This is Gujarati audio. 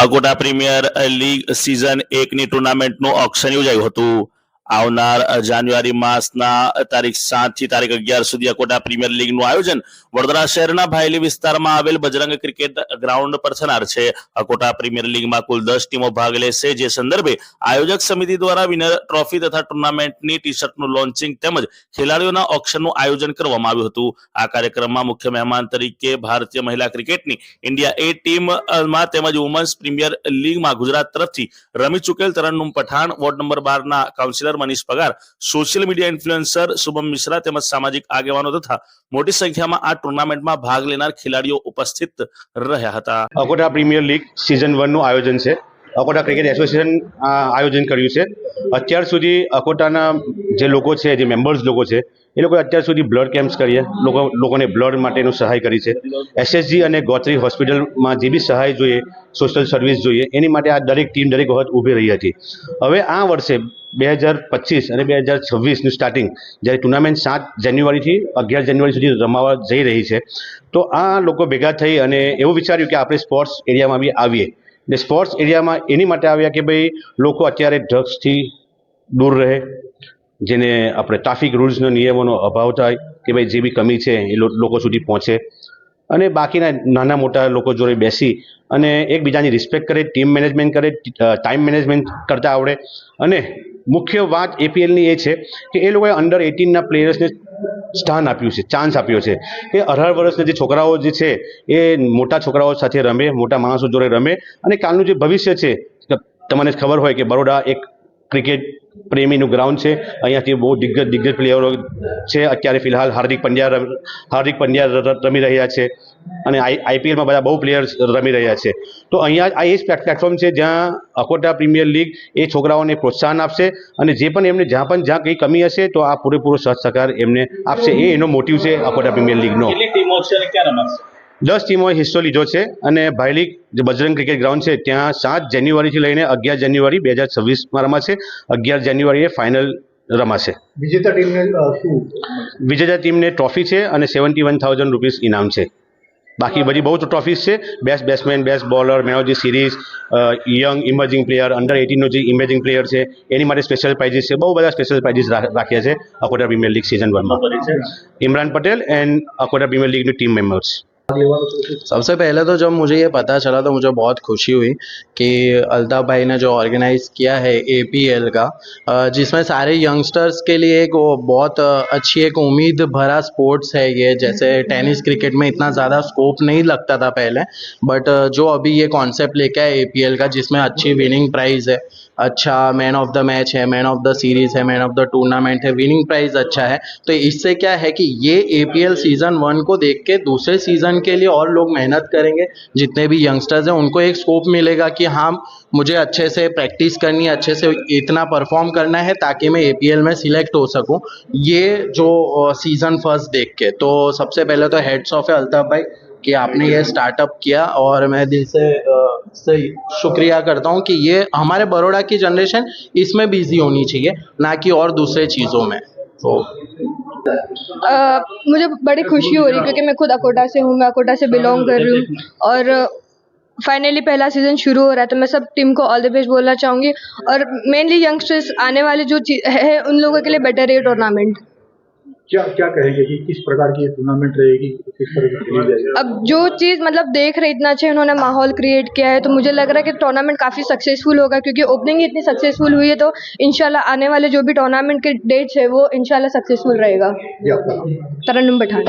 અકોટા પ્રીમિયર લીગ સિઝન 1ની ટુર્નામેન્ટનું ઓક્શન યોજાયું હતું। આવનાર જાન્યુઆરી માસના તારીખ 7 થી તારીખ 11 સુધી અકોટા પ્રીમિયર લીગનું આયોજન વડોદરા શહેરના ભાયલી વિસ્તારમાં આવેલ બજરંગ ક્રિકેટ ગ્રાઉન્ડ પર થનાર છે। અકોટા પ્રીમિયર લીગમાં કુલ 10 ટીમો ભાગ લેશે, જે સંદર્ભે આયોજક સમિતિ દ્વારા વિનર ટ્રોફી તથા ટુર્નામેન્ટની ટી-શર્ટનું લોન્ચિંગ તેમજ ખેલાડીઓના ઓક્શનનું આયોજન કરવામાં આવ્યું હતું। આ કાર્યક્રમમાં મુખ્ય મહેમાન તરીકે ભારતીય મહિલા ક્રિકેટની ઇન્ડિયા એ ટીમમાં તેમજ વુમન્સ પ્રીમિયર લીગમાં ગુજરાત તરફથી રમી ચૂકેલ તરન્નુમ પઠાણ, વોર્ડ નંબર 12 ના કાઉન્સિલર મનીષ પગાર, social media influencer Shubham Mishra તેમજ સામાજિક આગેવાનો તથા મોટી સંખ્યામાં આ ટુર્નામેન્ટમાં ભાગ લેનાર ખેલાડીઓ ઉપસ્થિત રહ્યા હતા। અકોટા પ્રીમિયર લીગ સિઝન 1 નું આયોજન છે। અકોટા ક્રિકેટ એસોસિએશન આયોજન કર્યું છે। અત્યાર સુધી અકોટાના જે લોકો છે, જે મેમ્બર્સ લોકો છે, એ લોકોએ અત્યાર સુધી બ્લડ કેમ્પ્સ કરીએ, લોકોને બ્લડ માટેનું સહાય કરી છે। એસએસજી અને ગોત્રી હોસ્પિટલમાં જે બી સહાય જોઈએ, સોશિયલ સર્વિસ જોઈએ, એની માટે આ દરેક ટીમ દરેક વખત ઊભી રહી હતી। હવે આ વર્ષે 2025 અને 2026નું સ્ટાર્ટિંગ જ્યારે ટુર્નામેન્ટ 7 જાન્યુઆરીથી 11 જાન્યુઆરી સુધી રમાવા જઈ રહી છે, તો આ લોકો ભેગા થઈ અને એવું વિચાર્યું કે આપણે સ્પોર્ટ્સ એરિયામાં બી આવીએ। ને સ્પોર્ટ્સ એરિયામાં એની માટે આવ્યા કે ભાઈ લોકો અત્યારે ડ્રગ્સથી દૂર રહે, જેને આપણે ટ્રાફિક રૂલ્સનો નિયમોનો અભાવ થાય કે ભાઈ જે બી કમી છે એ લોકો સુધી પહોંચે, અને બાકીના નાના મોટા લોકો જોડે બેસી અને એકબીજાની રિસ્પેક્ટ કરે, ટીમ મેનેજમેન્ટ કરે, ટાઈમ મેનેજમેન્ટ કરતા આવડે। અને મુખ્ય વાત એપીએલની એ છે કે એ લોકોએ અંડર 18ના પ્લેયર્સને સ્થાન આપ્યું છે, ચાન્સ આપ્યો છે કે 18 વર્ષના જે છોકરાઓ જે છે એ મોટા છોકરાઓ સાથે રમે, મોટા માણસો જોડે રમે, અને કાલનું જે ભવિષ્ય છે, તમને ખબર હોય કે બરોડા એક ક્રિકેટ પ્રેમીનું ગ્રાઉન્ડ છે। અહીંયાથી બહુ દિગ્ગજ પ્લેયરો છે। અત્યારે ફિલહાલ હાર્દિક પંડ્યા રમી રહ્યા છે, અને આઈપીએલમાં બધા બહુ પ્લેયર્સ રમી રહ્યા છે। તો અહીંયા આ એ જ પ્લેટફોર્મ છે જ્યાં અકોટા પ્રીમિયર લીગ એ છોકરાઓને પ્રોત્સાહન આપશે, અને જે પણ એમને જ્યાં કંઈ કમી હશે તો આ પૂરેપૂરો સાથ સહકાર એમને આપશે। એનો મોટિવ છે અકોટા પ્રીમિયર લીગનો। 10 ટીમોએ હિસ્સો લીધો છે, અને ભાયલી જે બજરંગ ક્રિકેટ ગ્રાઉન્ડ છે ત્યાં 7 જાન્યુઆરીથી લઈને 11 જાન્યુઆરી 2026માં રમાશે। 11 જાન્યુઆરીએ ફાઇનલ રમાશે। વિજેતા ટીમને ટ્રોફી છે અને 71,000 રૂપીસ ઇનામ છે। બાકી બધી બહુ ટ્રોફીઝ છે, best batsman, best bowler, man of the series, young emerging player, under 18નો જે ઇમર્જિંગ પ્લેયર છે એની માટે સ્પેશિયલ પ્રાઇઝીસ છે। બહુ બધા સ્પેશિયલ પ્રાઇઝીસ રાખ્યા છે અકોટા પ્રીમિયર લીગ સિઝન 1માં। Imran Patel and Akota premier league की टीम मेंबर्स। सबसे पहले तो जब मुझे ये पता चला तो मुझे बहुत खुशी हुई कि अल्ताफ भाई ने जो ऑर्गेनाइज किया है एपीएल का, जिसमें सारे यंगस्टर्स के लिए एक वो बहुत अच्छी एक उम्मीद भरा स्पोर्ट्स है ये। जैसे टेनिस क्रिकेट में इतना ज़्यादा स्कोप नहीं लगता था पहले, बट जो अभी ये कॉन्सेप्ट लेके आए एपीएल का, जिसमें अच्छी विनिंग प्राइस है, अच्छा मैन ऑफ द मैच है, मैन ऑफ द सीरीज है, मैन ऑफ द टूर्नामेंट है, विनिंग प्राइस अच्छा है, तो इससे क्या है कि ये एपीएल सीजन 1 को देख के दूसरे सीजन के लिए और लोग मेहनत करेंगे। जितने भी यंगस्टर्स हैं उनको एक स्कोप मिलेगा कि हाँ मुझे अच्छे से प्रैक्टिस करनी है, अच्छे से इतना परफॉर्म करना है ताकि मैं एपीएल में सिलेक्ट हो सकूं। ये जो सीजन फर्स्ट देख के, तो सबसे पहले तो हेड्स ऑफ है अल्ताफ भाई कि आपने ये स्टार्टअप किया, और मैं दिल से शुक्रिया करता हूँ कि ये हमारे बड़ौदा की जनरेशन इसमें बिजी होनी चाहिए, ना कि और दूसरे चीज़ों में। तो मुझे बड़ी खुशी हो रही है क्योंकि मैं खुद अकोटा से हूँ, मैं अकोटा से बिलोंग कर रही हूँ, और फाइनली पहला सीज़न शुरू हो रहा है। तो मैं सब टीम को ऑल द बेस्ट बोलना चाहूँगी, और मेनली यंगस्टर्स आने वाले जो है उन लोगों के लिए बेटर है टूर्नामेंट। क्या कहेंगे कि किस प्रकार की टूर्नामेंट रहेगी, किस तरह की खेली जाएगी? अब जो चीज़ मतलब देख रहे इतना अच्छा उन्होंने माहौल क्रिएट किया है, तो मुझे लग रहा है कि टूर्नामेंट काफ़ी सक्सेसफुल होगा, क्योंकि ओपनिंग ही इतनी सक्सेसफुल हुई है। तो इंशाल्लाह आने वाले जो भी टूर्नामेंट के डेट्स है वो इंशाल्लाह सक्सेसफुल रहेगा। ये आपका नाम? तरन्नुम पठान।